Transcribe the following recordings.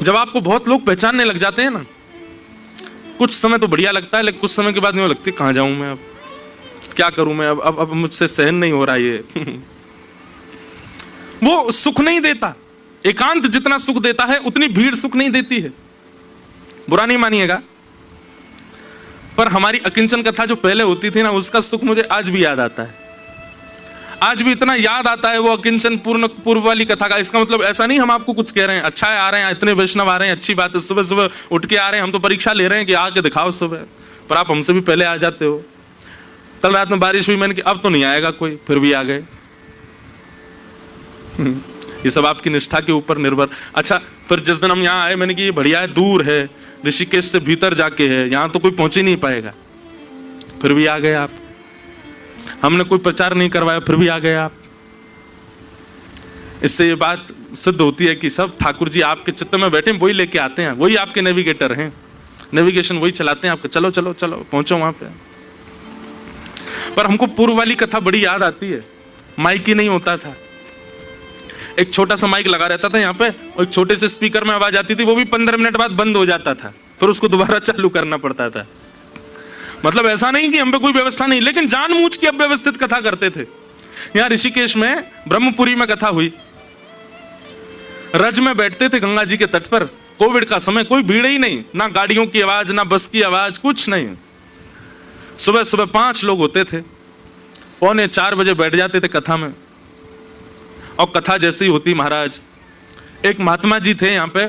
जब आपको बहुत लोग पहचानने लग जाते हैं ना, कुछ समय तो बढ़िया लगता है, लेकिन कुछ समय के बाद नहीं लगती कहाँ जाऊं मैं, अब क्या करूं मैं, अब मुझसे सहन नहीं हो रहा ये। वो सुख नहीं देता। एकांत जितना सुख देता है उतनी भीड़ सुख नहीं देती है, बुरा नहीं मानिएगा। पर हमारी अकिंचन कथा जो पहले होती थी ना, उसका सुख मुझे आज भी याद आता है। आज भी इतना याद आता है वो अकिंचन पूर्व वाली कथा का। इसका मतलब ऐसा नहीं हम आपको कुछ कह रहे हैं, अच्छा है आ रहे हैं, इतने वैष्णव आ रहे हैं, अच्छी बात है, सुबह सुबह उठ के आ रहे हैं, हम तो परीक्षा ले रहे हैं कि आके दिखाओ सुबह, पर आप हमसे भी पहले आ जाते हो। कल रात में बारिश हुई, मैंने कि अब तो नहीं आएगा कोई, फिर भी आ गए। ये सब आपकी निष्ठा के ऊपर निर्भर। अच्छा, फिर जिस दिन हम यहाँ आए, मैंने कि ये बढ़िया है, दूर है, ऋषिकेश से भीतर जाके है, यहाँ तो कोई पहुंच ही नहीं पाएगा, फिर भी आ गए आप। हमने कोई प्रचार नहीं करवाया, फिर भी आ गए आप। इससे ये बात सिद्ध होती है कि सब ठाकुर जी आपके चित्त में बैठे, वही लेके आते हैं, वही आपके नेविगेटर हैं, नेविगेशन वही चलाते हैं आपके, चलो चलो चलो पहुंचो वहां पे। पर हमको पूर्व वाली कथा बड़ी याद आती है। माइक ही नहीं होता था, एक छोटा सा माइक लगा रहता था यहाँ पे, और एक छोटे से स्पीकर में आवाज आती थी, वो भी 15 मिनट बाद बंद हो जाता था, फिर उसको दोबारा चालू करना पड़ता था। मतलब ऐसा नहीं कि हम पे कोई व्यवस्था नहीं, लेकिन जानबूझ के अव्यवस्थित कथा करते थे। यहाँ ऋषिकेश में ब्रह्मपुरी में कथा हुई, रज में बैठते थे गंगा जी के तट पर, कोविड का समय, कोई भीड़ ही नहीं, ना गाड़ियों की आवाज, ना बस की आवाज, कुछ नहीं। सुबह सुबह 5 लोग होते थे, 3:45 बजे बैठ जाते थे कथा में। और कथा जैसी होती महाराज, एक महात्मा जी थे यहाँ पे,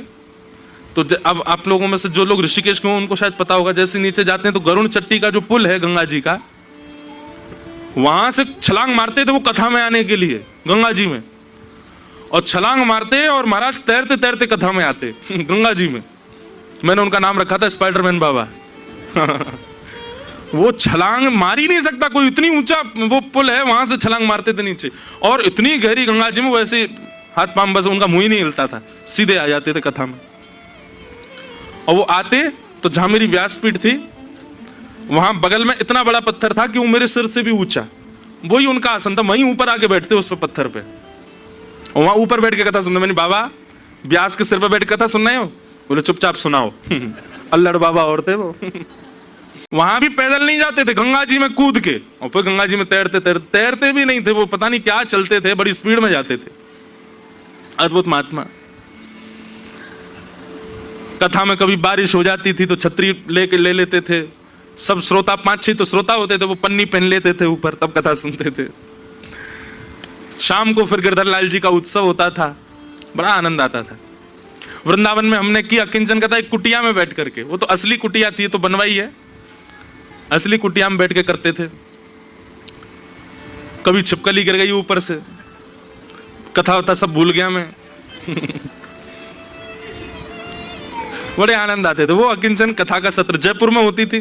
तो अब आप लोगों में से जो लोग ऋषिकेश के हो उनको शायद पता होगा, जैसे नीचे जाते हैं तो गरुण चट्टी का जो पुल है गंगा जी का, वहां से छलांग मारते थे वो कथा में आने के लिए गंगा जी में, और छलांग मारते और महाराज तैरते तैरते कथा में आते गंगा जी में। मैंने उनका नाम रखा था स्पाइडरमैन बाबा। वो छलांग मार ही नहीं सकता कोई, इतनी ऊंचा वो पुल है, वहां से छलांग मारते थे नीचे, और इतनी गहरी गंगा जी में, वैसे हाथ पांव बस उनका मुंह ही नहीं हिलता था, सीधे आ जाते थे कथा में। और वो आते तो जहां मेरी व्यासपीठ थी वहां बगल में इतना बड़ा पत्थर था कि वो मेरे सिर से भी ऊंचा, वही उनका आसन था, वहीं ऊपर आके बैठते उस पर पत्थर पे, और वहां ऊपर बैठ के कथा सुनते। मैंने बाबा व्यास के सिर पर बैठ के कथा सुनना है? बोले चुपचाप सुनाओ। अल्लड़ बाबा और थे वो। वहां भी पैदल नहीं जाते थे, गंगा जी में कूद के, और फिर गंगा जी में तैरते तैरते, तैरते भी नहीं थे वो, पता नहीं क्या चलते थे, बड़ी स्पीड में जाते थे। अद्भुत महात्मा। कथा में कभी बारिश हो जाती थी तो छतरी ले लेते थे, सब श्रोता 5-6 तो श्रोता होते थे, वो पन्नी पहन लेते थे ऊपर, तब कथा सुनते थे। शाम को फिर गिरधर लाल जी का उत्सव होता था, बड़ा आनंद आता था। वृंदावन में हमने किया किंचन कथा एक कुटिया में बैठ करके, वो तो असली कुटिया थी, तो बनवाई है, असली कुटिया में बैठ के करते थे। कभी छिपकली गिर गई ऊपर से, कथा होता सब भूल गया मैं। बड़े आनंद आते थे। वो अकिंचन कथा का सत्र जयपुर में होती थी।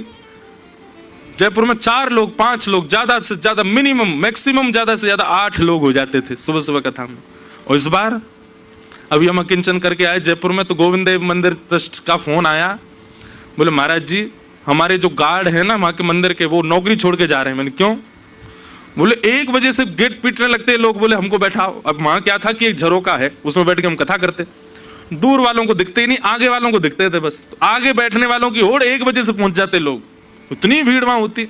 जयपुर में 4 लोग 5 लोग, ज्यादा से ज्यादा मिनिमम, मैक्सिमम ज्यादा से ज्यादा 8 लोग हो जाते थे सुबह सुबह कथा में। और इस बार अभी हम अकिंचन करके आए जयपुर में, तो गोविंद देव मंदिर ट्रस्ट का फोन आया, बोले महाराज जी हमारे जो गार्ड है ना वहां के मंदिर के, वो नौकरी छोड़ के जा रहे हैं। मैंने क्यों? बोले 1 बजे से गेट पीटने लगते हैं लोग, बोले हमको बैठाओ। अब वहां क्या था कि एक झरोका है, उसमें बैठ के हम कथा करते, दूर वालों को दिखते ही नहीं, आगे वालों को दिखते थे बस, तो आगे बैठने वालों की होड़ 1 बजे से पहुंच जाते लोग, उतनी भीड़ वहां होती।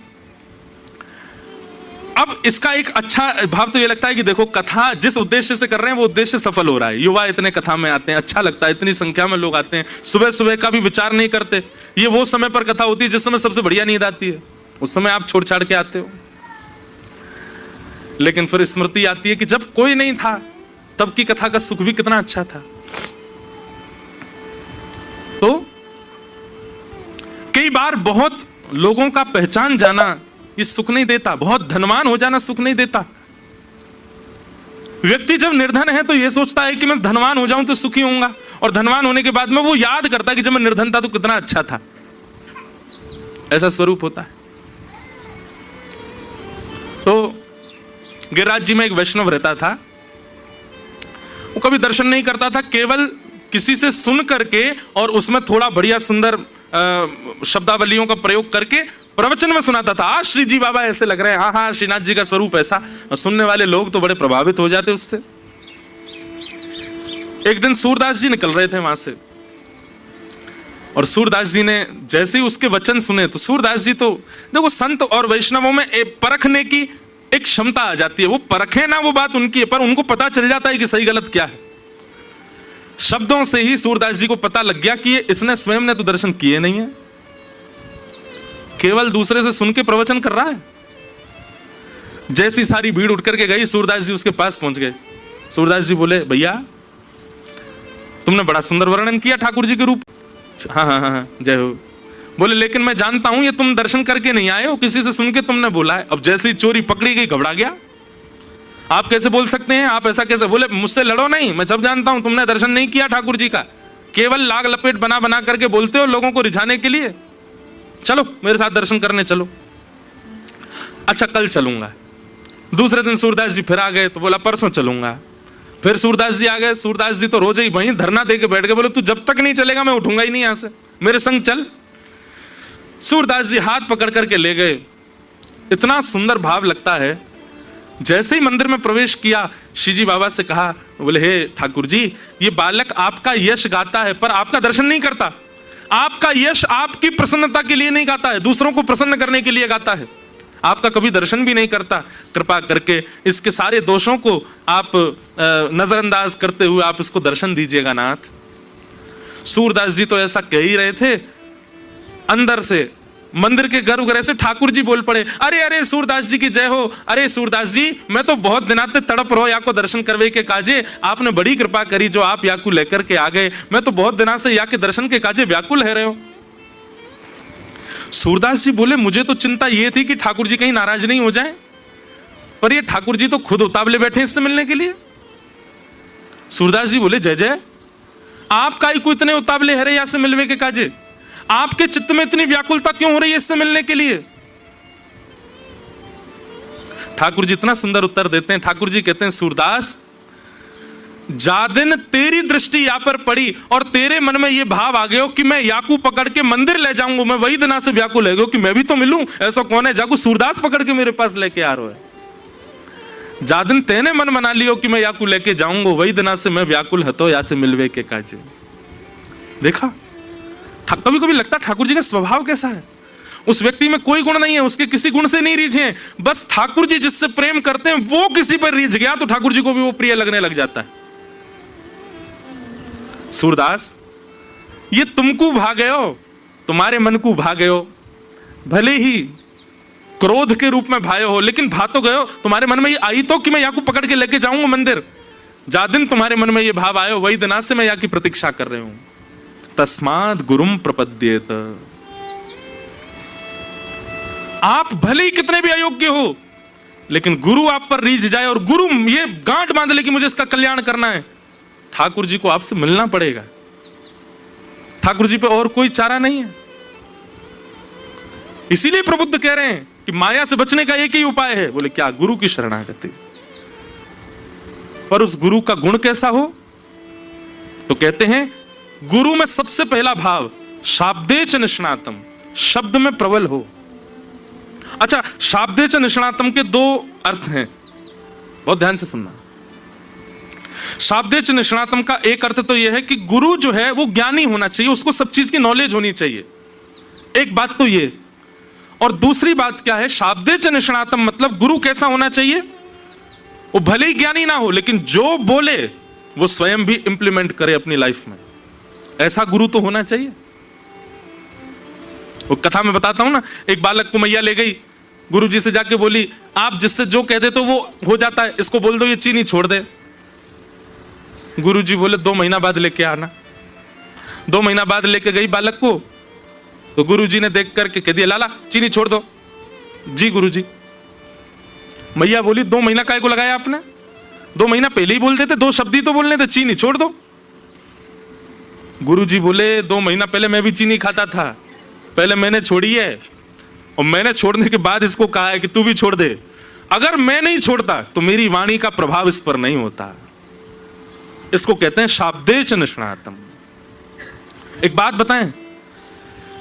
अब इसका एक अच्छा भाव तो ये लगता है कि देखो कथा जिस उद्देश्य से कर रहे हैं वो उद्देश्य सफल हो रहा है, युवा इतने कथा में आते हैं, अच्छा लगता है, इतनी संख्या में लोग आते हैं, सुबह सुबह का भी विचार नहीं करते। ये वो समय पर कथा होती है जिस समय सबसे बढ़िया नींद आती है, उस समय आप छोड़ छाड़ के आते हो। लेकिन फिर स्मृति आती है कि जब कोई नहीं था तब की कथा का सुख भी कितना अच्छा था। तो कई बार बहुत लोगों का पहचान जाना ये सुख नहीं देता, बहुत धनवान हो जाना सुख नहीं देता। व्यक्ति जब निर्धन है तो यह सोचता है कि मैं धनवान हो जाऊं तो सुखी होऊंगा, और धनवान होने के बाद में वो याद करता है कि जब मैं निर्धन था तो कितना अच्छा था। ऐसा स्वरूप होता है। तो गिरिराज जी में एक वैष्णव रहता था, वो कभी दर्शन नहीं करता था, केवल किसी से सुन करके और उसमें थोड़ा बढ़िया सुंदर शब्दावलियों का प्रयोग करके प्रवचन में सुनाता था। आज श्री जी बाबा ऐसे लग रहे हैं, हाँ हाँ श्रीनाथ जी का स्वरूप ऐसा, और सुनने वाले लोग तो बड़े प्रभावित हो जाते उससे। एक दिन सूरदास जी निकल रहे थे वहां से, और सूरदास जी ने जैसे ही उसके वचन सुने तो सूरदास जी तो देखो, संत और वैष्णवों में परखने की एक क्षमता आ जाती है। वो परखे ना, वो बात उनकी है, पर उनको पता चल जाता है कि सही गलत क्या है। शब्दों से ही सूरदास जी को पता लग गया कि इसने स्वयं ने तो दर्शन किए नहीं है, केवल दूसरे से सुन के प्रवचन कर रहा है। जैसी सारी भीड़ उठ करके गई, सूरदास जी उसके पास पहुंच गए। सूरदास जी बोले, भैया तुमने बड़ा सुंदर वर्णन किया ठाकुर जी के रूप। हाँ हाँ हाँ, जय हो। बोले, लेकिन मैं जानता हूं ये तुम दर्शन करके नहीं आए हो, किसी से सुन के तुमने बोला है। अब जैसे ही चोरी पकड़ी गई, घबरा गया। आप कैसे बोल सकते हैं, आप ऐसा कैसे? बोले, मुझसे लड़ो नहीं, मैं जब जानता हूं तुमने दर्शन नहीं किया ठाकुर जी का, केवल लाग लपेट बना बना करके बोलते हो लोगों को रिझाने के लिए। चलो मेरे साथ दर्शन करने चलो। अच्छा, कल चलूंगा। दूसरे दिन सूरदास जी फिर आ गए तो बोला, परसों चलूंगा। फिर सूरदास जी आ गए। सूरदास जी तो रोज ही वहीं धरना दे के बैठ गए। बोले, तू जब तक नहीं चलेगा मैं उठूंगा ही नहीं यहां से, मेरे संग चल। सूरदास जी हाथ पकड़ करके ले गए। इतना सुंदर भाव लगता है। जैसे ही मंदिर में प्रवेश किया, श्रीजी बाबा से कहा, बोले, हे ठाकुर जी, ये बालक आपका यश गाता है पर आपका दर्शन नहीं करता। आपका यश आपकी प्रसन्नता के लिए नहीं गाता है, दूसरों को प्रसन्न करने के लिए गाता है। आपका कभी दर्शन भी नहीं करता। कृपा करके इसके सारे दोषों को आप नजरअंदाज करते हुए आप इसको दर्शन दीजिएगा नाथ। सूरदास जी तो ऐसा कह ही रहे थे, अंदर से मंदिर के गर्भगृह से ठाकुर जी बोल पड़े, अरे अरे सूरदास जी की जय हो। अरे सूरदास जी, मैं तो बहुत दिनाते तड़प रहो या को दर्शन करवे के काजे, आपने बड़ी कृपा करी जो आप याकू लेकर के आ गए। मैं तो बहुत दिना से या के दर्शन के काजे व्याकुल है रहे हो। सूरदास जी बोले, मुझे तो चिंता यह थी कि ठाकुर जी कहीं नाराज नहीं हो जाए, पर ये ठाकुर जी तो खुद उतावले बैठे इससे मिलने के लिए। सूरदास जी बोले, जय जय, आप काई को इतने उतावले है रे या से मिलवे के काजे? आपके चित्त में इतनी व्याकुलता क्यों हो रही है इससे मिलने के लिए? ठाकुर जी इतना सुंदर उत्तर देते हैं। ठाकुर जी कहते हैं, सूरदास, जा दिन तेरी दृष्टि या पर पड़ी और तेरे मन में ये भाव आ गया कि मैं याकू पकड़ के मंदिर ले जाऊंगा, मैं वही दिना से व्याकुल है कि मैं भी तो मिलूं। ऐसा कौन है जाकू सूरदास पकड़ के मेरे पास लेके आ रहा है? जा दिन तेने मन बना लियो कि मैं याकू लेके जाऊंगा, वही दिना से मैं व्याकुल हतो या से मिलवे के काजे। देखा, कभी कभी लगता ठाकुर जी का स्वभाव कैसा है। उस व्यक्ति में कोई गुण नहीं है, उसके किसी गुण से नहीं रीझे हैं, बस ठाकुर जी जिससे प्रेम करते हैं वो किसी पर रीझ गया तो ठाकुर जी को भी वो प्रिय लगने लग जाता है। सूरदास, ये तुमको भागे हो, तुम्हारे मन को भागे हो, भले ही क्रोध के रूप में भाए हो, लेकिन भा तो गए हो। तुम्हारे मन में ये आई तो कि मैं याकू पकड़ के लेके जाऊंगा मंदिर। जा दिन तुम्हारे मन में ये भाव आयो, वही दिना से मैं या की प्रतीक्षा कर रहे हूं। तस्माद गुरुम प्रपद्येत। आप भले ही कितने भी अयोग्य हो, लेकिन गुरु आप पर रीझ जाए और गुरु ये गांठ बांध ले कि मुझे इसका कल्याण करना है, ठाकुर जी को आपसे मिलना पड़ेगा। ठाकुर जी पे और कोई चारा नहीं है। इसीलिए प्रबुद्ध कह रहे हैं कि माया से बचने का एक ही उपाय है। बोले, क्या? गुरु की शरणागति। पर उस गुरु का गुण कैसा हो? तो कहते हैं, गुरु में सबसे पहला भाव शाब्देच निष्णातम, शब्द में प्रबल हो। अच्छा, शाब्देच निष्णातम के दो अर्थ हैं, बहुत ध्यान से सुनना। शाब्देच निष्णातम का एक अर्थ तो यह है कि गुरु जो है वो ज्ञानी होना चाहिए, उसको सब चीज की नॉलेज होनी चाहिए, एक बात तो ये। और दूसरी बात क्या है? शाब्देच निष्णातम मतलब गुरु कैसा होना चाहिए? वो भले ही ज्ञानी ना हो, लेकिन जो बोले वो स्वयं भी इंप्लीमेंट करे अपनी लाइफ में, ऐसा गुरु तो होना चाहिए। वो कथा में बताता हूं ना, एक बालक को मैया ले गई, गुरु जी से जाके बोली, आप जिससे जो कह दे तो वो हो जाता है, इसको बोल दो ये चीनी छोड़ दे। गुरु जी बोले, 2 महीना बाद लेके आना। 2 महीना बाद लेके गई बालक को, तो गुरु जी ने देख करके कह दिया, लाला चीनी छोड़ दो। जी गुरु जी। मैया बोली, 2 महीना काय को लगाया आपने? 2 महीना पहले ही बोल देते, 2 शब्द ही तो बोलने थे, चीनी छोड़ दो। गुरु जी बोले, 2 महीना पहले मैं भी चीनी खाता था, पहले मैंने छोड़ी है और मैंने छोड़ने के बाद इसको कहा है कि तू भी छोड़ दे। अगर मैं नहीं छोड़ता तो मेरी वाणी का प्रभाव इस पर नहीं होता। इसको कहते हैं शाब्देच निष्णातम। एक बात बताएं,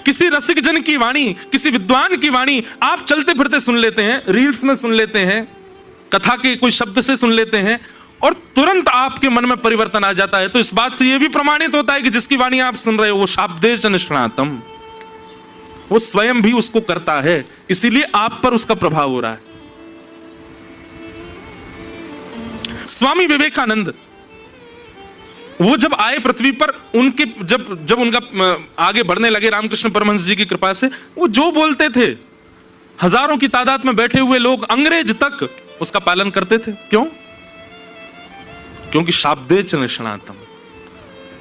किसी रसिक जन की वाणी, किसी विद्वान की वाणी आप चलते फिरते सुन लेते हैं, रील्स में सुन लेते हैं, कथा के कोई शब्द से सुन लेते हैं, और तुरंत आपके मन में परिवर्तन आ जाता है। तो इस बात से यह भी प्रमाणित होता है कि जिसकी वाणी आप सुन रहे हो वो शाब्देश निष्णातम, वो स्वयं भी उसको करता है, इसीलिए आप पर उसका प्रभाव हो रहा है। स्वामी विवेकानंद वो जब आए पृथ्वी पर, उनके जब उनका आगे बढ़ने लगे रामकृष्ण परमहंस जी की कृपा से, वो जो बोलते थे हजारों की तादाद में बैठे हुए लोग, अंग्रेज तक उसका पालन करते थे। क्यों? क्योंकि शाब्देच निष्णातम,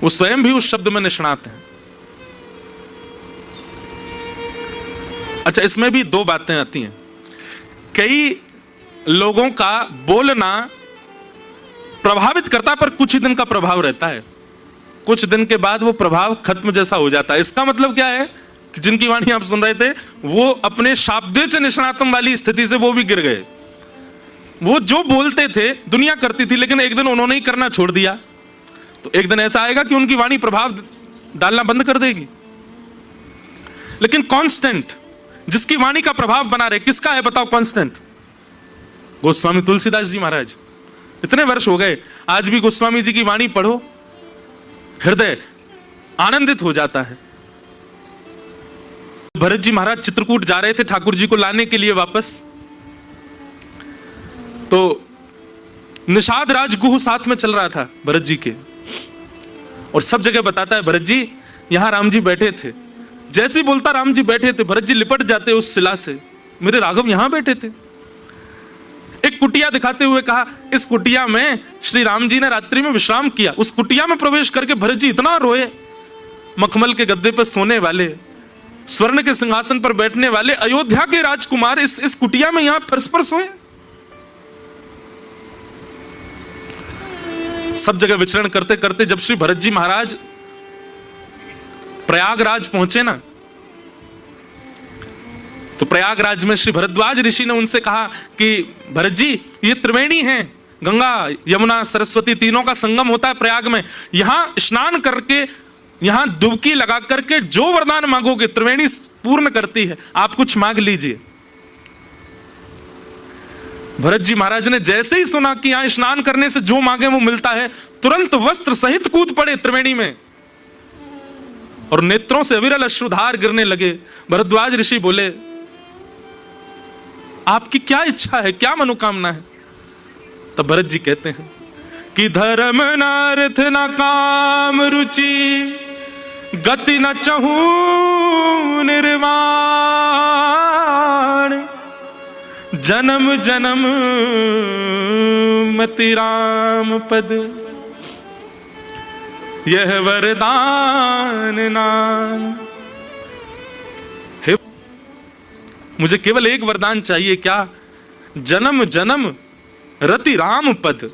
वो स्वयं भी उस शब्द में निष्णात हैं। अच्छा, इसमें भी दो बातें आती हैं। कई लोगों का बोलना प्रभावित करता है, पर कुछ ही दिन का प्रभाव रहता है, कुछ दिन के बाद वो प्रभाव खत्म जैसा हो जाता है। इसका मतलब क्या है कि जिनकी वाणी आप सुन रहे थे वो अपने शाब्देच निष्णातम वाली स्थिति से वो भी गिर गए। वो जो बोलते थे दुनिया करती थी, लेकिन एक दिन उन्होंने ही करना छोड़ दिया, तो एक दिन ऐसा आएगा कि उनकी वाणी प्रभाव डालना बंद कर देगी। लेकिन कांस्टेंट जिसकी वाणी का प्रभाव बना रहे, किसका है बताओ कांस्टेंट? गोस्वामी तुलसीदास जी महाराज। इतने वर्ष हो गए, आज भी गोस्वामी जी की वाणी पढ़ो, हृदय आनंदित हो जाता है। भरत जी महाराज चित्रकूट जा रहे थे ठाकुर जी को लाने के लिए वापस, तो निषाद राजगुह साथ में चल रहा था भरत जी के, और सब जगह बताता है भरत जी यहां राम जी बैठे थे। जैसे ही बोलता राम जी बैठे थे, भरत जी लिपट जाते उस शिला से, मेरे राघव यहां बैठे थे। एक कुटिया दिखाते हुए कहा, इस कुटिया में श्री राम जी ने रात्रि में विश्राम किया। उस कुटिया में प्रवेश करके भरत जी इतना रोए, मखमल के गद्दे पर सोने वाले, स्वर्ण के सिंहासन पर बैठने वाले अयोध्या के राजकुमार इस कुटिया में यहां परस्पर सोए। सब जगह विचरण करते करते जब श्री भरत जी महाराज प्रयागराज पहुंचे ना, तो प्रयागराज में श्री भरद्वाज ऋषि ने उनसे कहा कि भरत जी ये त्रिवेणी है, गंगा यमुना सरस्वती तीनों का संगम होता है प्रयाग में, यहां स्नान करके, यहां डुबकी लगा करके जो वरदान मांगोगे त्रिवेणी पूर्ण करती है, आप कुछ मांग लीजिए। भरत जी महाराज ने जैसे ही सुना कि यहां स्नान करने से जो मांगे वो मिलता है, तुरंत वस्त्र सहित कूद पड़े त्रिवेणी में, और नेत्रों से अविरल अश्रुधार गिरने लगे। भरद्वाज ऋषि बोले, आपकी क्या इच्छा है, क्या मनोकामना है? तब भरत जी कहते हैं कि धर्म न अर्थ न काम रुचि, गति न चहू निर्वाण, जन्म जन्म मति राम पद, यह वरदान नाम। मुझे केवल एक वरदान चाहिए, क्या? जन्म जन्म रति राम पद।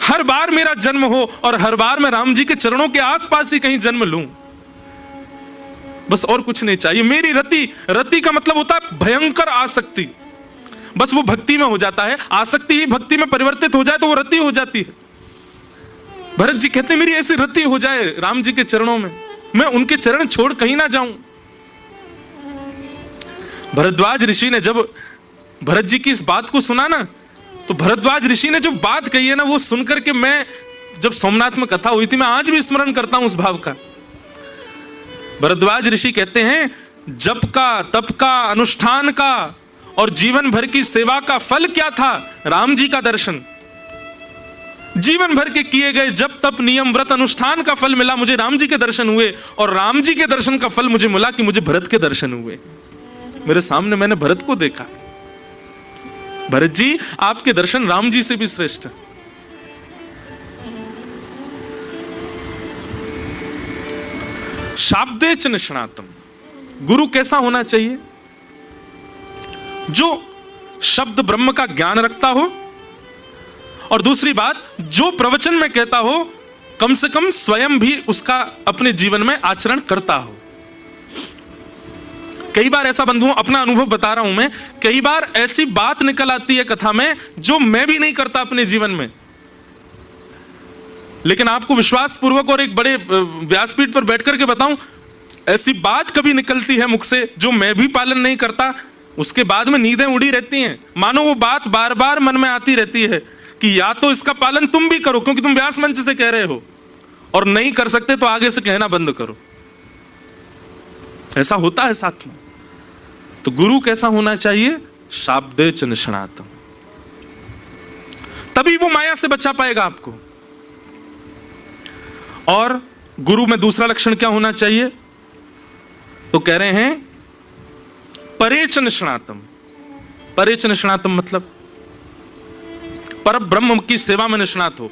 हर बार मेरा जन्म हो और हर बार मैं राम जी के चरणों के आसपास ही कहीं जन्म लूं, बस और कुछ नहीं चाहिए। मेरी रति, रति का मतलब होता है भयंकर आसक्ति, बस वो भक्ति में हो जाता है। आसक्ति ही भक्ति में परिवर्तित हो जाए तो वो रति हो जाती है। भरत जी कहते हैं मेरी ऐसी रति हो जाए राम जी के चरणों में, मैं उनके चरण छोड़ कहीं ना जाऊं। भरद्वाज ऋषि ने जब भरत जी की इस बात को सुना ना, तो भरद्वाज ऋषि ने जो बात कही है ना, वो सुनकर के मैं, जब सोमनाथ में कथा हुई थी, मैं आज भी स्मरण करता हूं उस भाव का। भरद्वाज ऋषि कहते हैं जप का, तप का, अनुष्ठान का और जीवन भर की सेवा का फल क्या था? राम जी का दर्शन। जीवन भर के किए गए जप तप नियम व्रत अनुष्ठान का फल मिला, मुझे राम जी के दर्शन हुए, और राम जी के दर्शन का फल मुझे मिला कि मुझे भरत के दर्शन हुए। मेरे सामने मैंने भरत को देखा। भरत जी आपके दर्शन राम जी से भी श्रेष्ठ है। शाब्देच निष्णातम, गुरु कैसा होना चाहिए? जो शब्द ब्रह्म का ज्ञान रखता हो, और दूसरी बात जो प्रवचन में कहता हो कम से कम स्वयं भी उसका अपने जीवन में आचरण करता हो। कई बार ऐसा बंधुओं, अपना अनुभव बता रहा हूं मैं, कई बार ऐसी बात निकल आती है कथा में जो मैं भी नहीं करता अपने जीवन में, लेकिन आपको विश्वास पूर्वक और एक बड़े व्यासपीठ पर बैठ करके बताऊं, ऐसी बात कभी निकलती है मुख से जो मैं भी पालन नहीं करता, उसके बाद में नींदें उड़ी रहती हैं, मानो वो बात बार बार मन में आती रहती है कि या तो इसका पालन तुम भी करो, क्योंकि तुम व्यास मंच से कह रहे हो, और नहीं कर सकते तो आगे से कहना बंद करो। ऐसा होता है साथ में। तो गुरु कैसा होना चाहिए? शाब्दे च निष्णातम, तभी वो माया से बचा पाएगा आपको। और गुरु में दूसरा लक्षण क्या होना चाहिए? तो कह रहे हैं परेच निष्णातम। परेच निष्णातम मतलब पर ब्रह्म की सेवा में निष्णात हो,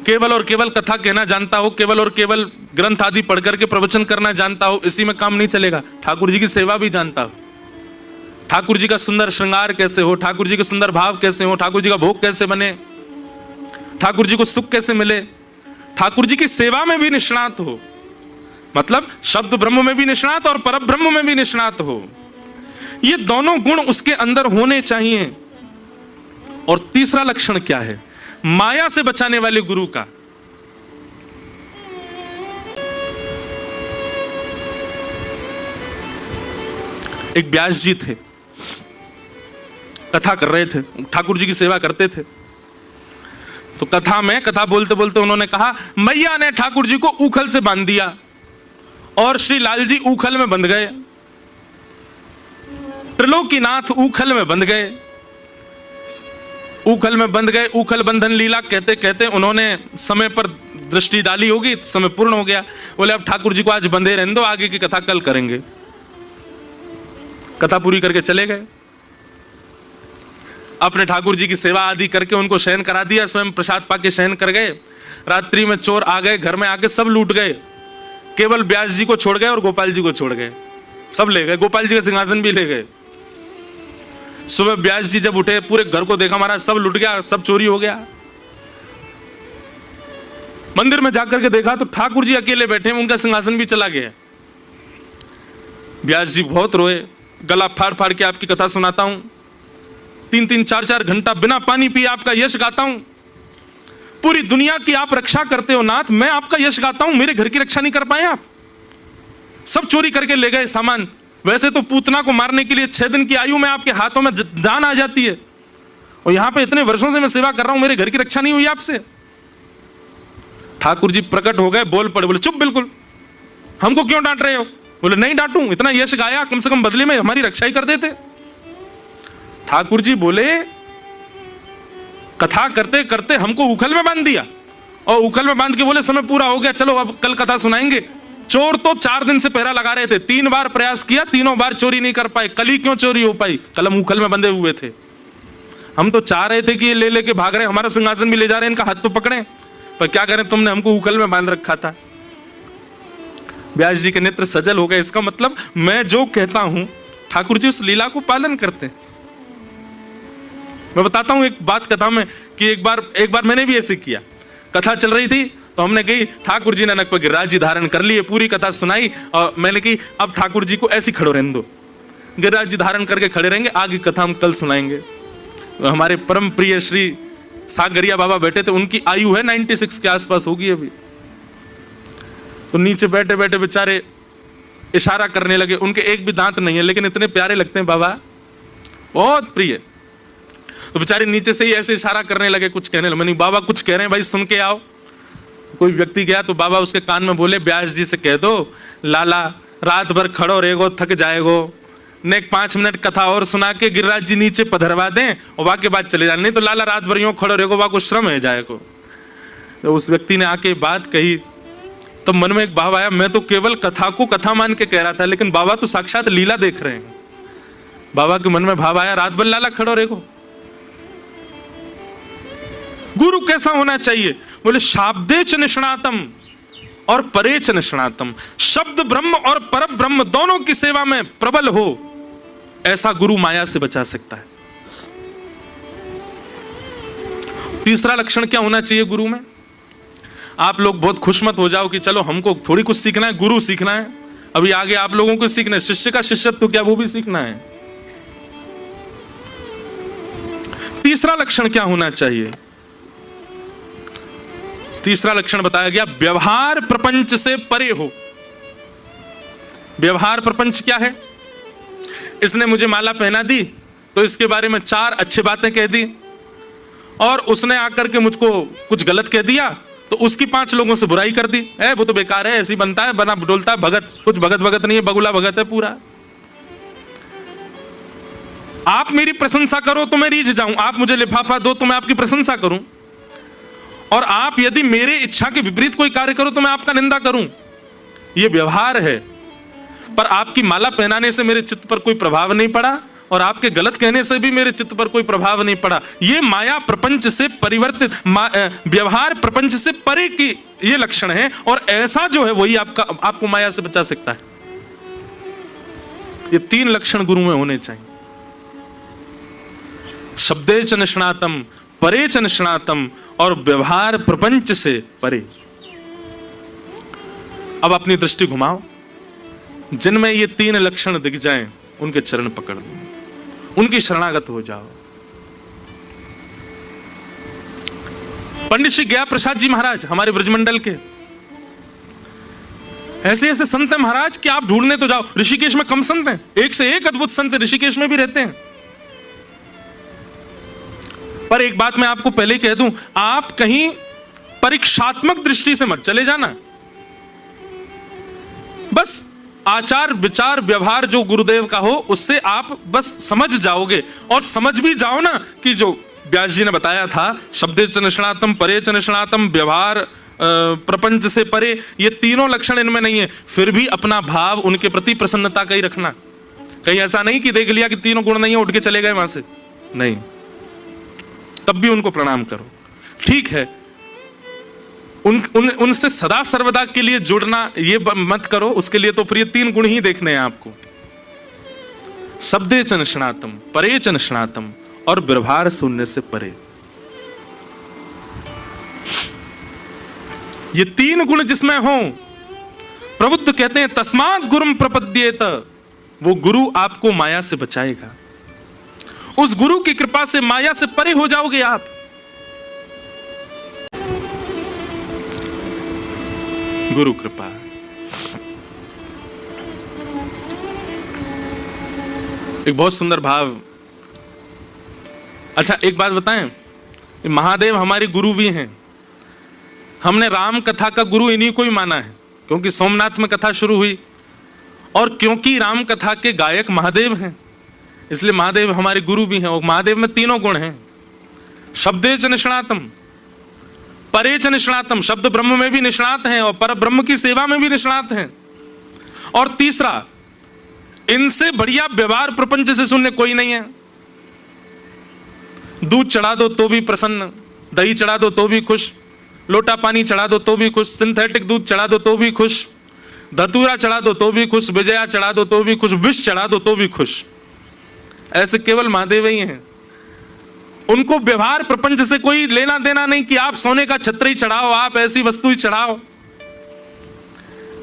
केवल और केवल कथा कहना जानता हो, केवल और केवल ग्रंथ आदि पढ़ करके प्रवचन करना जानता हो, इसी में काम नहीं चलेगा। ठाकुर जी की सेवा भी जानता हो, ठाकुर जी का सुंदर श्रृंगार कैसे हो, ठाकुर जी के सुंदर भाव कैसे हो, ठाकुर जी का भोग कैसे बने, ठाकुर जी को सुख कैसे मिले, ठाकुर जी की सेवा में भी निष्णात हो, मतलब शब्द ब्रह्म में भी निष्णात और पर ब्रह्म में भी निष्णात हो। ये दोनों गुण उसके अंदर होने चाहिए। और तीसरा लक्षण क्या है माया से बचाने वाले गुरु का? एक व्यास जी थे, कथा कर रहे थे, ठाकुर जी की सेवा करते थे। तो कथा बोलते बोलते उन्होंने कहा, मैया ने ठाकुर जी को ऊखल से बांध दिया और श्री लाल जी ऊखल में बंध गए, त्रिलोकीनाथ ऊखल में बंध गए, ऊखल में बंध गए। ऊखल बंधन लीला कहते कहते उन्होंने समय पर दृष्टि डाली होगी, समय पूर्ण हो गया। बोले अब ठाकुर जी को आज बंधे रहने दो, आगे की कथा कल करेंगे। कथा पूरी करके चले गए, अपने ठाकुर जी की सेवा आदि करके उनको शयन करा दिया, स्वयं प्रसाद पाके शयन कर गए। रात्रि में चोर आ गए, घर में आके सब लूट गए, केवल व्यास जी को छोड़ गए और गोपाल जी को छोड़ गए, सब ले गए, गोपाल जी का सिंहासन भी ले गए। सुबह व्यास जी जब उठे, पूरे घर को देखा, महाराज सब लुट गया, सब चोरी हो गया। मंदिर में जाकर के देखा तो ठाकुर जी अकेले बैठे हैं, उनका सिंहासन भी चला गया। व्यास जी बहुत रोए, गला फाड़ फाड़ के आपकी कथा सुनाता हूं, 3-3, 4-4 घंटा बिना पानी पिए आपका यश गाता हूं, पूरी दुनिया की आप रक्षा करते हो नाथ, मैं आपका यश गाता हूं, मेरे घर की रक्षा नहीं कर पाए आप, सब चोरी करके ले गए सामान। वैसे तो पूतना को मारने के लिए 6 दिन की आयु में आपके हाथों में जान आ जाती है, और यहां पे इतने वर्षों से मैं सेवा कर रहा हूं, मेरे घर की रक्षा नहीं हुई आपसे। ठाकुर जी प्रकट हो गए, बोल पड़े, बोले चुप, बिल्कुल, हमको क्यों डांट रहे हो? बोले नहीं डांटूं, इतना यश गाया, कम से कम बदले में हमारी रक्षा ही कर देते। ठाकुर जी बोले कथा करते करते हमको उखल में बांध दिया, और उखल में बांध के बोले समय पूरा हो गया, चलो अब कल कथा सुनाएंगे। चोर तो 4 दिन से पहरा लगा रहे थे, 3 बार प्रयास किया, तीनों बार चोरी नहीं कर पाए। कल ही क्यों चोरी हो पाई? कल हम उखल में बंधे हुए थे, हम तो चाह रहे थे कि ये ले लेके भाग रहे, हमारा सिंहासन भी ले जा रहे हैं, इनका हाथ तो पकड़े, पर क्या करें, तुमने हमको उखल में बांध रखा था। व्यास जी के नेत्र सजल हो गए। इसका मतलब मैं जो कहता हूं ठाकुर जी उस लीला को पालन करते हैं। मैं बताता हूं एक बात कथा में कि एक बार मैंने भी ऐसे किया। कथा चल रही थी तो हमने कही ठाकुर जी ने नक पर गिरिराज जी धारण कर लिए, पूरी कथा सुनाई, और मैंने कही अब ठाकुर जी को ऐसे खड़ो रहने दो, गिरिराज जी धारण करके खड़े रहेंगे, आगे कथा हम कल सुनाएंगे। तो हमारे परम प्रिय श्री सागरिया बाबा बैठे थे, उनकी आयु है 96 के आसपास होगी अभी। तो नीचे बैठे बैठे बेचारे इशारा करने लगे, उनके एक भी दांत नहीं है लेकिन इतने प्यारे लगते हैं बाबा, बहुत प्रिय। तो बेचारे नीचे से ही ऐसे इशारा करने लगे, कुछ कहने लगे। मैंने बाबा कुछ कह रहे हैं भाई, सुन के आओ। कोई व्यक्ति गया तो बाबा उसके कान में बोले, व्यास जी से कह दो लाला रात भर खड़ो रहेगो, थक जाएगो, ने 5 मिनट कथा और सुना के गिरिराज जी नीचे पधरवा दें और वहां के बाद चले जाए, नहीं तो लाला रात भर यूं खड़ो रहेगो, वहां को श्रम है जाएगो। तो उस व्यक्ति ने आके बात कही तो मन में एक भाव आया, मैं तो केवल कथा को कथा मान के कह रहा था, लेकिन बाबा तो साक्षात लीला देख रहे हैं। बाबा के मन में भाव आया, रात भर लाला खड़ो रहेगो। गुरु कैसा होना चाहिए? बोले शाब्दे च निष्णातम और परे च निष्णातम, शब्द ब्रह्म और पर ब्रह्म दोनों की सेवा में प्रबल हो, ऐसा गुरु माया से बचा सकता है। तीसरा लक्षण क्या होना चाहिए गुरु में? आप लोग बहुत खुश मत हो जाओ कि चलो हमको थोड़ी कुछ सीखना है, गुरु सीखना है, अभी आगे आप लोगों को सीखना है, शिष्य का शिष्यत्व तो क्या वो भी सीखना है। तीसरा लक्षण क्या होना चाहिए? तीसरा लक्षण बताया गया, व्यवहार प्रपंच से परे हो। व्यवहार प्रपंच क्या है? इसने मुझे माला पहना दी तो इसके बारे में 4 अच्छी बातें कह दी, और उसने आकर के मुझको कुछ गलत कह दिया तो उसकी 5 लोगों से बुराई कर दी, वो तो बेकार है, ऐसी बनता है, बना डोलता है, भगत, कुछ भगत भगत नहीं है, बगुला भगत है पूरा। आप मेरी प्रशंसा करो तो मैं रीझ जाऊं, आप मुझे लिफाफा दो तो मैं आपकी प्रशंसा करूं, और आप यदि मेरे इच्छा के विपरीत कोई कार्य करो तो मैं आपका निंदा करूं। यह व्यवहार है। पर आपकी माला पहनाने से मेरे चित्त पर कोई प्रभाव नहीं पड़ा और आपके गलत कहने से भी मेरे चित्त पर कोई प्रभाव नहीं पड़ा। ये माया प्रपंच से परिवर्तित, व्यवहार प्रपंच से परे की ये लक्षण है, और ऐसा जो है वही आपको माया से बचा सकता है। ये 3 लक्षण गुरु में होने चाहिए। शब्दे च निष्णातम, परे च निष्णातम, और व्यवहार प्रपंच से परे। अब अपनी दृष्टि घुमाओ, जिनमें ये 3 लक्षण दिख जाएं उनके चरण पकड़ लो, उनकी शरणागत हो जाओ। पंडित श्री गया प्रसाद जी महाराज हमारे ब्रजमंडल के, ऐसे ऐसे संत हैं महाराज कि आप ढूंढने तो जाओ। ऋषिकेश में कम संत हैं, एक से एक अद्भुत संत ऋषिकेश में भी रहते हैं। पर एक बात मैं आपको पहले ही कह दूं, आप कहीं परीक्षात्मक दृष्टि से मत चले जाना। बस आचार विचार व्यवहार जो गुरुदेव का हो उससे आप बस समझ जाओगे, और समझ भी जाओ ना कि जो व्यास जी ने बताया था, शब्दे च निष्णातम, परे च निष्णातम, व्यवहार प्रपंच से परे, ये 3 लक्षण इनमें नहीं है, फिर भी अपना भाव उनके प्रति प्रसन्नता का ही रखना। कहीं ऐसा नहीं कि देख लिया कि 3 गुण नहीं है उठ के चले गए वहां से, नहीं, तब भी उनको प्रणाम करो। ठीक है, उनसे सदा सर्वदा के लिए जुड़ना ये मत करो, उसके लिए तो प्रिय 3 गुण ही देखने हैं आपको। शब्दे च निष्णातम, परे च निष्णातम, और व्यवहार सुनने से परे। ये 3 गुण जिसमें हो, प्रबुद्ध कहते हैं तस्मात् गुरुम प्रपद्येत, वो गुरु आपको माया से बचाएगा। उस गुरु की कृपा से माया से परे हो जाओगे आप। गुरु कृपा। एक बहुत सुंदर भाव। अच्छा एक बात बताएं, महादेव हमारे गुरु भी हैं। हमने राम कथा का गुरु इन्हीं को ही माना है, क्योंकि सोमनाथ में कथा शुरू हुई, और क्योंकि राम कथा के गायक महादेव हैं, इसलिए महादेव हमारे गुरु भी हैं। और महादेव में 3 गुण हैं, शब्दे च निष्णातम, परे च निष्णातम, शब्द ब्रह्म में भी निष्णात हैं और पर ब्रह्म की सेवा में भी निष्णात हैं, और तीसरा, इनसे बढ़िया व्यवहार प्रपंच से सुनने कोई नहीं है। दूध चढ़ा दो तो भी प्रसन्न, दही चढ़ा दो तो भी खुश, लोटा पानी चढ़ा दो तो भी खुश, सिंथेटिक दूध चढ़ा दो तो भी खुश, धतूरा चढ़ा दो तो भी खुश, विजया चढ़ा दो तो भी खुश, विष चढ़ा दो तो भी खुश। ऐसे केवल महादेव ही हैं। उनको व्यवहार प्रपंच से कोई लेना देना नहीं कि आप सोने का छत्र ही चढ़ाओ, आप ऐसी वस्तु ही चढ़ाओ।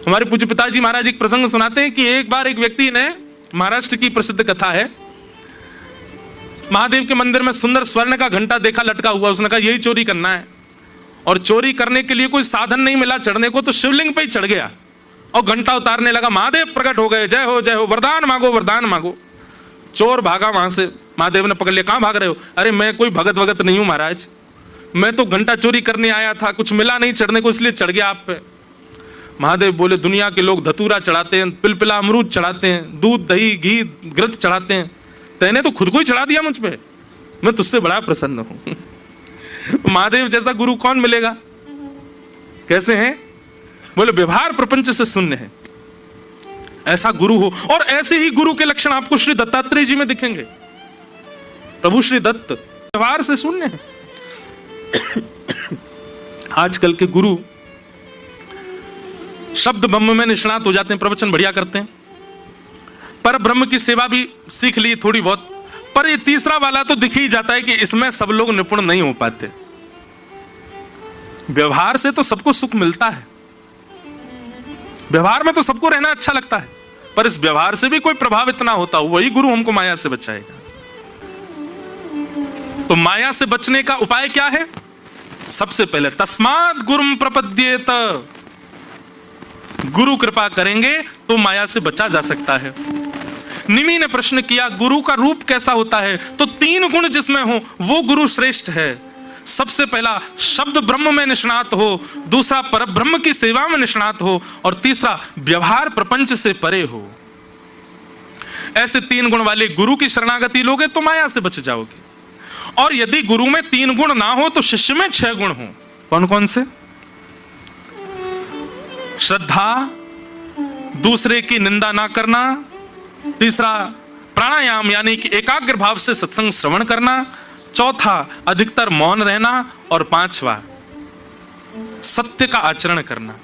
हमारे पूज्य पिताजी महाराज एक प्रसंग सुनाते हैं कि एक बार एक व्यक्ति ने, महाराष्ट्र की प्रसिद्ध कथा है, महादेव के मंदिर में सुंदर स्वर्ण का घंटा देखा लटका हुआ। उसने कहा यही चोरी करना है, और चोरी करने के लिए कोई साधन नहीं मिला चढ़ने को, तो शिवलिंग पे ही चढ़ गया और घंटा उतारने लगा। महादेव प्रकट हो गए, जय हो, वरदान मांगो, वरदान मांगो। चोर भागा वहां से, महादेव ने पकड़ लिया, कहां भाग रहे हो? अरे मैं कोई भगत वगत नहीं हूं महाराज, मैं तो घंटा चोरी करने आया था, कुछ मिला नहीं चढ़ने को, इसलिए चढ़ गया आप पे। महादेव बोले दुनिया के लोग धतूरा चढ़ाते हैं, पिलपिला अमरूद चढ़ाते हैं, दूध दही घी घृत चढ़ाते हैं, तैने तो खुद को ही चढ़ा दिया मुझ पे, मैं तुझसे बड़ा प्रसन्न हूं। महादेव जैसा गुरु कौन मिलेगा? कैसे हैं? बोले व्यवहार प्रपंच से शून्य है, ऐसा गुरु हो। और ऐसे ही गुरु के लक्षण आपको श्री दत्तात्रेय जी में दिखेंगे। प्रभु श्री दत्त व्यवहार से शून्य है। आजकल के गुरु शब्द ब्रह्म में निष्णात हो जाते हैं, प्रवचन बढ़िया करते हैं, पर ब्रह्म की सेवा भी सीख ली थोड़ी बहुत, पर ये तीसरा वाला तो दिख ही जाता है कि इसमें सब लोग निपुण नहीं हो पाते। व्यवहार से तो सबको सुख मिलता है, व्यवहार में तो सबको रहना अच्छा लगता है, पर इस व्यवहार से भी कोई प्रभावित ना होता हो, वही गुरु हमको माया से बचाएगा। तो माया से बचने का उपाय क्या है? सबसे पहले तस्मात् गुरुम प्रपद्येत, गुरु कृपा करेंगे तो माया से बचा जा सकता है। निमि ने प्रश्न किया गुरु का रूप कैसा होता है? तो 3 गुण जिसमें हो वो गुरु श्रेष्ठ है। सबसे पहला शब्द ब्रह्म में निष्णात हो, दूसरा पर ब्रह्म की सेवा में निष्णात हो, और तीसरा व्यवहार प्रपंच से परे हो। ऐसे 3 गुण वाले गुरु की शरणागति लोगे तो माया से बच जाओगे। और यदि गुरु में 3 गुण ना हो तो शिष्य में 6 गुण हो। कौन कौन से? श्रद्धा, दूसरे की निंदा ना करना, तीसरा प्राणायाम यानी कि एकाग्र भाव से सत्संग श्रवण करना, चौथा अधिकतर मौन रहना, और 5वां सत्य का आचरण करना।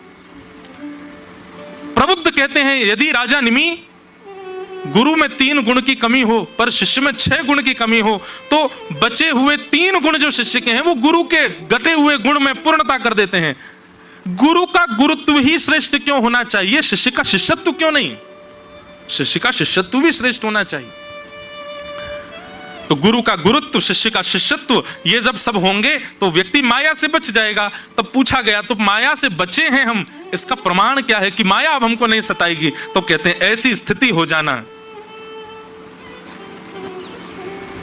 प्रबुद्ध कहते हैं यदि राजा निमि गुरु में 3 गुण की कमी हो पर शिष्य में 6 गुण की कमी हो तो बचे हुए 3 गुण जो शिष्य के हैं वो गुरु के घटे हुए गुण में पूर्णता कर देते हैं। गुरु का गुरुत्व ही श्रेष्ठ क्यों होना चाहिए, शिष्य का शिष्यत्व क्यों नहीं? शिष्य का शिष्यत्व भी श्रेष्ठ होना चाहिए। तो गुरु का गुरुत्व, शिष्य का शिष्यत्व, ये जब सब होंगे तो व्यक्ति माया से बच जाएगा। तब पूछा गया तो माया से बचे हैं हम, इसका प्रमाण क्या है कि माया अब हमको नहीं सताएगी? तो कहते हैं ऐसी स्थिति हो जाना,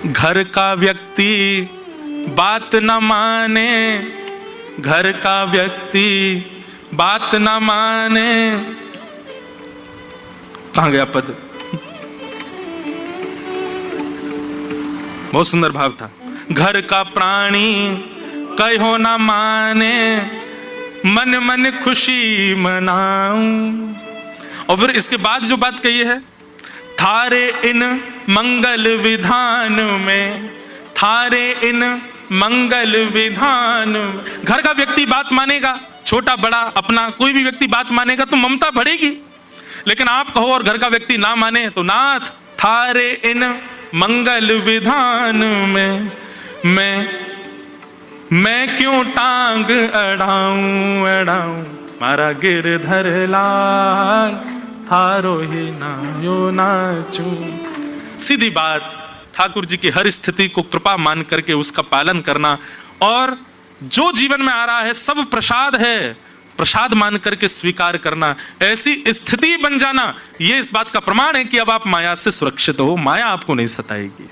घर का व्यक्ति बात न माने, घर का व्यक्ति बात न माने। कहां गया पद? बहुत सुंदर भाव था। घर का प्राणी कहो न माने, मन मन खुशी मनाऊं। और फिर इसके बाद जो बात कही है, थारे इन मंगल विधान में, थारे इन मंगल विधान। घर का व्यक्ति बात मानेगा, छोटा बड़ा अपना कोई भी व्यक्ति बात मानेगा तो ममता बढ़ेगी। लेकिन आप कहो और घर का व्यक्ति ना माने तो नाथ थारे इन मंगल विधान में मैं क्यों टांग अड़ाऊं अड़ाऊं, मारा गिरधर लाल थारो ही नायो नाचूं। सीधी बात, ठाकुर जी की हर स्थिति को कृपा मान करके उसका पालन करना, और जो जीवन में आ रहा है सब प्रसाद है, प्रसाद मान करके स्वीकार करना। ऐसी स्थिति बन जाना, यह इस बात का प्रमाण है कि अब आप माया से सुरक्षित हो, माया आपको नहीं सताएगी।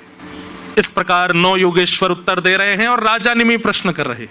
इस प्रकार 9 योगेश्वर उत्तर दे रहे हैं और राजा निमि प्रश्न कर रहे हैं।